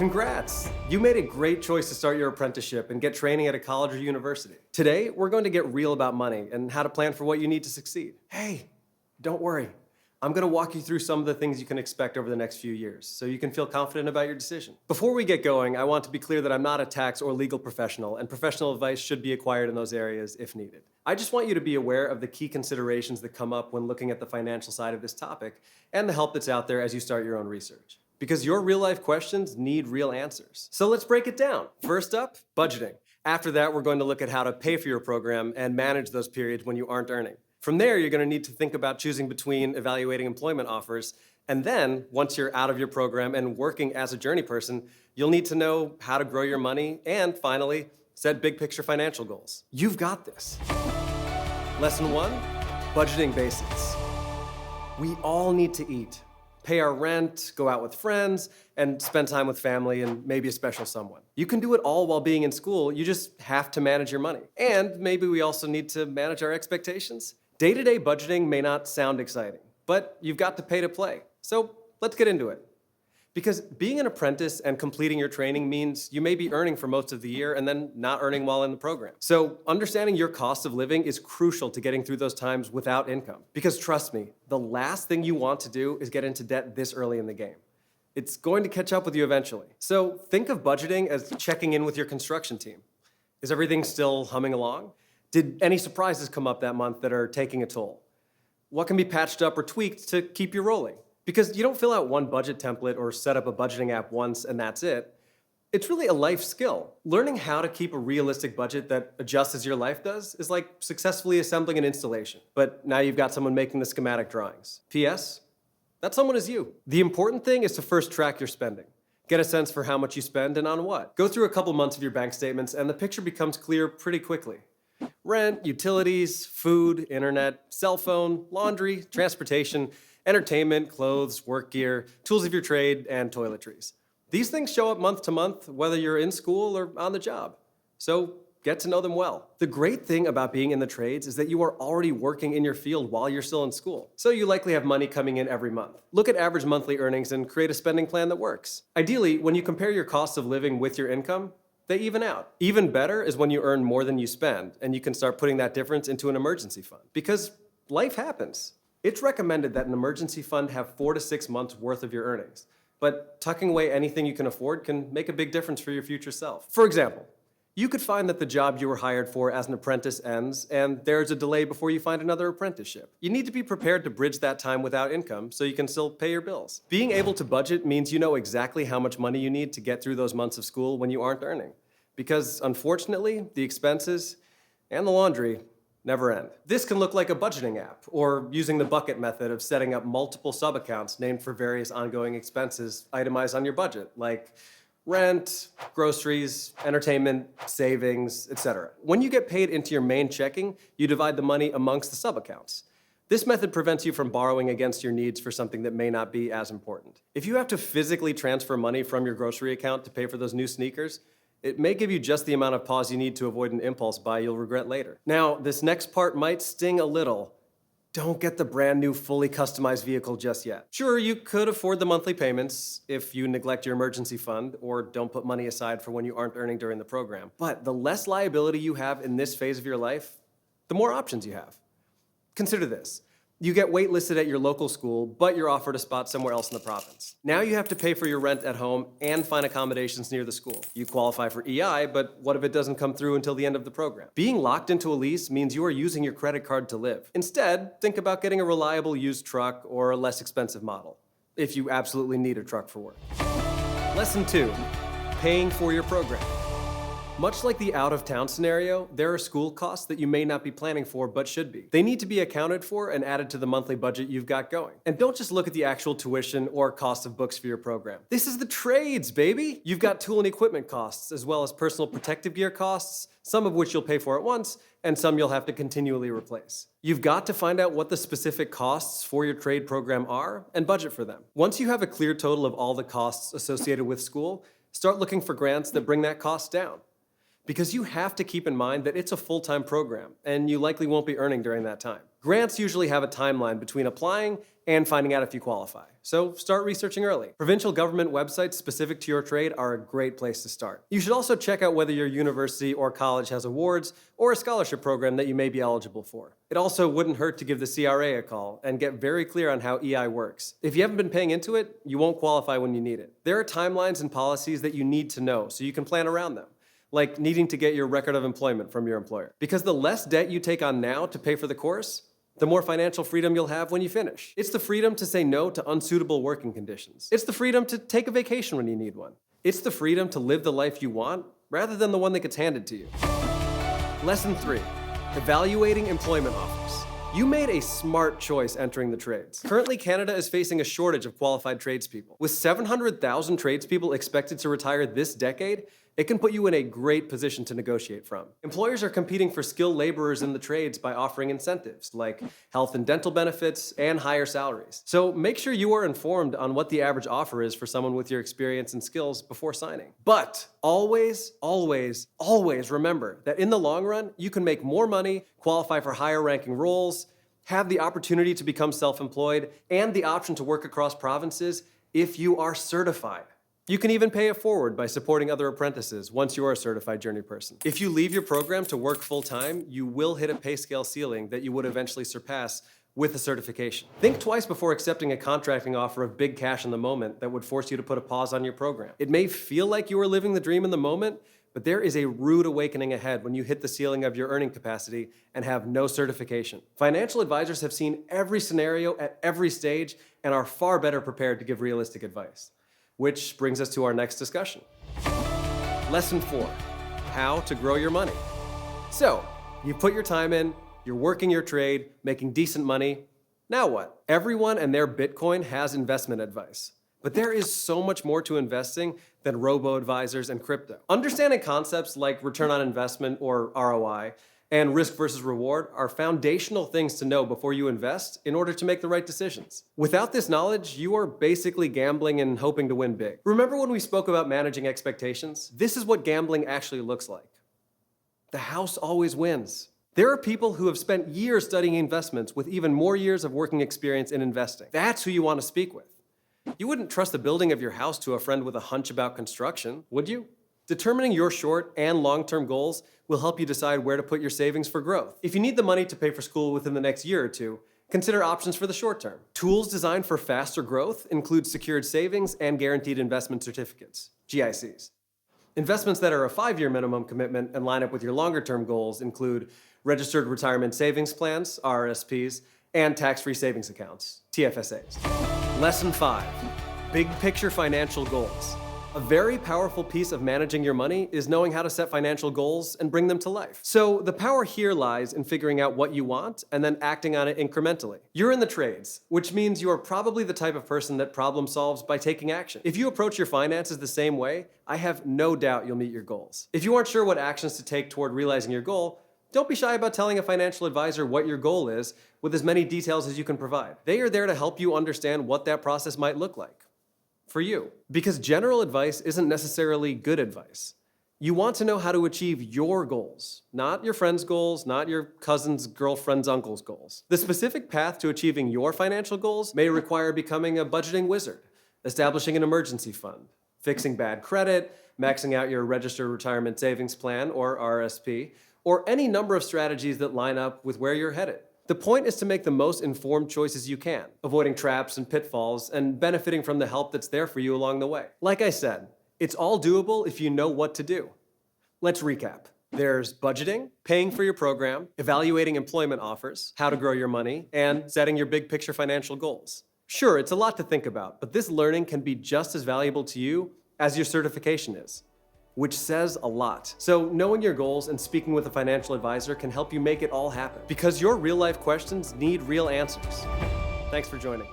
Congrats! You made a great choice to start your apprenticeship and get training at a college or university. Today, we're going to get real about money and how to plan for what you need to succeed. Hey, don't worry. I'm going to walk you through some of the things you can expect over the next few years so you can feel confident about your decision. Before we get going, I want to be clear that I'm not a tax or legal professional, and professional advice should be acquired in those areas if needed. I just want you to be aware of the key considerations that come up when looking at the financial side of this topic and the help that's out there as you start your own research. Because your real-life questions need real answers. So let's break it down. First up, budgeting. After that, we're going to look at how to pay for your program and manage those periods when you aren't earning. From there, you're going to need to think about choosing between evaluating employment offers, and then, once you're out of your program and working as a journey person, you'll need to know how to grow your money and, finally, set big picture financial goals. You've got this. Lesson 1, budgeting basics. We all need to eat, pay our rent, go out with friends, and spend time with family and maybe a special someone. You can do it all while being in school, you just have to manage your money. And maybe we also need to manage our expectations. Day-to-day budgeting may not sound exciting, but you've got to pay to play. So let's get into it. Because being an apprentice and completing your training means you may be earning for most of the year and then not earning while in the program. So understanding your cost of living is crucial to getting through those times without income. Because trust me, the last thing you want to do is get into debt this early in the game. It's going to catch up with you eventually. So think of budgeting as checking in with your construction team. Is everything still humming along? Did any surprises come up that month that are taking a toll? What can be patched up or tweaked to keep you rolling? Because you don't fill out one budget template or set up a budgeting app once and that's it. It's really a life skill. Learning how to keep a realistic budget that adjusts as your life does is like successfully assembling an installation. But now you've got someone making the schematic drawings. P.S. That someone is you. The important thing is to first track your spending. Get a sense for how much you spend and on what. Go through a couple months of your bank statements and the picture becomes clear pretty quickly. Rent, utilities, food, internet, cell phone, laundry, transportation, entertainment, clothes, work gear, tools of your trade, and toiletries. These things show up month to month, whether you're in school or on the job. So get to know them well. The great thing about being in the trades is that you are already working in your field while you're still in school. So you likely have money coming in every month. Look at average monthly earnings and create a spending plan that works. Ideally, when you compare your cost of living with your income, they even out. Even better is when you earn more than you spend, and you can start putting that difference into an emergency fund. Because life happens. It's recommended that an emergency fund have 4 to 6 months worth of your earnings. But tucking away anything you can afford can make a big difference for your future self. For example, you could find that the job you were hired for as an apprentice ends, and there's a delay before you find another apprenticeship. You need to be prepared to bridge that time without income so you can still pay your bills. Being able to budget means you know exactly how much money you need to get through those months of school when you aren't earning. Because unfortunately, the expenses and the laundry never end. This can look like a budgeting app, or using the bucket method of setting up multiple sub-accounts named for various ongoing expenses itemized on your budget, like rent, groceries, entertainment, savings, etc. When you get paid into your main checking, you divide the money amongst the sub-accounts. This method prevents you from borrowing against your needs for something that may not be as important. If you have to physically transfer money from your grocery account to pay for those new sneakers, it may give you just the amount of pause you need to avoid an impulse buy you'll regret later. Now, this next part might sting a little. Don't get the brand new fully customized vehicle just yet. Sure, you could afford the monthly payments if you neglect your emergency fund or don't put money aside for when you aren't earning during the program. But the less liability you have in this phase of your life, the more options you have. Consider this. You get waitlisted at your local school, but you're offered a spot somewhere else in the province. Now you have to pay for your rent at home and find accommodations near the school. You qualify for EI, but what if it doesn't come through until the end of the program? Being locked into a lease means you are using your credit card to live. Instead, think about getting a reliable used truck or a less expensive model, if you absolutely need a truck for work. Lesson 2, paying for your program. Much like the out-of-town scenario, there are school costs that you may not be planning for but should be. They need to be accounted for and added to the monthly budget you've got going. And don't just look at the actual tuition or cost of books for your program. This is the trades, baby! You've got tool and equipment costs, as well as personal protective gear costs, some of which you'll pay for at once, and some you'll have to continually replace. You've got to find out what the specific costs for your trade program are and budget for them. Once you have a clear total of all the costs associated with school, start looking for grants that bring that cost down. Because you have to keep in mind that it's a full-time program, and you likely won't be earning during that time. Grants usually have a timeline between applying and finding out if you qualify, so start researching early. Provincial government websites specific to your trade are a great place to start. You should also check out whether your university or college has awards or a scholarship program that you may be eligible for. It also wouldn't hurt to give the CRA a call and get very clear on how EI works. If you haven't been paying into it, you won't qualify when you need it. There are timelines and policies that you need to know so you can plan around them, like needing to get your record of employment from your employer. Because the less debt you take on now to pay for the course, the more financial freedom you'll have when you finish. It's the freedom to say no to unsuitable working conditions. It's the freedom to take a vacation when you need one. It's the freedom to live the life you want rather than the one that gets handed to you. Lesson 3, evaluating employment offers. You made a smart choice entering the trades. Currently, Canada is facing a shortage of qualified tradespeople. With 700,000 tradespeople expected to retire this decade, it can put you in a great position to negotiate from. Employers are competing for skilled laborers in the trades by offering incentives like health and dental benefits and higher salaries. So make sure you are informed on what the average offer is for someone with your experience and skills before signing. But always, always, always remember that in the long run, you can make more money, qualify for higher ranking roles, have the opportunity to become self-employed, and the option to work across provinces if you are certified. You can even pay it forward by supporting other apprentices once you are a certified journey person. If you leave your program to work full-time, you will hit a pay scale ceiling that you would eventually surpass with a certification. Think twice before accepting a contracting offer of big cash in the moment that would force you to put a pause on your program. It may feel like you are living the dream in the moment, but there is a rude awakening ahead when you hit the ceiling of your earning capacity and have no certification. Financial advisors have seen every scenario at every stage and are far better prepared to give realistic advice. Which brings us to our next discussion. Lesson 4, how to grow your money. So, you put your time in, you're working your trade, making decent money. Now what? Everyone and their Bitcoin has investment advice. But there is so much more to investing than robo-advisors and crypto. Understanding concepts like return on investment or ROI and risk versus reward are foundational things to know before you invest in order to make the right decisions. Without this knowledge, you are basically gambling and hoping to win big. Remember when we spoke about managing expectations? This is what gambling actually looks like. The house always wins. There are people who have spent years studying investments with even more years of working experience in investing. That's who you want to speak with. You wouldn't trust the building of your house to a friend with a hunch about construction, would you? Determining your short and long-term goals will help you decide where to put your savings for growth. If you need the money to pay for school within the next year or two, consider options for the short term. Tools designed for faster growth include secured savings and guaranteed investment certificates, GICs. Investments that are a 5-year minimum commitment and line up with your longer-term goals include registered retirement savings plans, RRSPs, and tax-free savings accounts, TFSAs. Lesson 5, big picture financial goals. A very powerful piece of managing your money is knowing how to set financial goals and bring them to life. So the power here lies in figuring out what you want and then acting on it incrementally. You're in the trades, which means you are probably the type of person that problem solves by taking action. If you approach your finances the same way, I have no doubt you'll meet your goals. If you aren't sure what actions to take toward realizing your goal, don't be shy about telling a financial advisor what your goal is with as many details as you can provide. They are there to help you understand what that process might look like for you. Because general advice isn't necessarily good advice. You want to know how to achieve your goals, not your friend's goals, not your cousin's girlfriend's uncle's goals. The specific path to achieving your financial goals may require becoming a budgeting wizard, establishing an emergency fund, fixing bad credit, maxing out your registered retirement savings plan or RSP, or any number of strategies that line up with where you're headed. The point is to make the most informed choices you can, avoiding traps and pitfalls and benefiting from the help that's there for you along the way. Like I said, it's all doable if you know what to do. Let's recap. There's budgeting, paying for your program, evaluating employment offers, how to grow your money, and setting your big picture financial goals. Sure, it's a lot to think about, but this learning can be just as valuable to you as your certification is, which says a lot. So knowing your goals and speaking with a financial advisor can help you make it all happen, because your real life questions need real answers. Thanks for joining.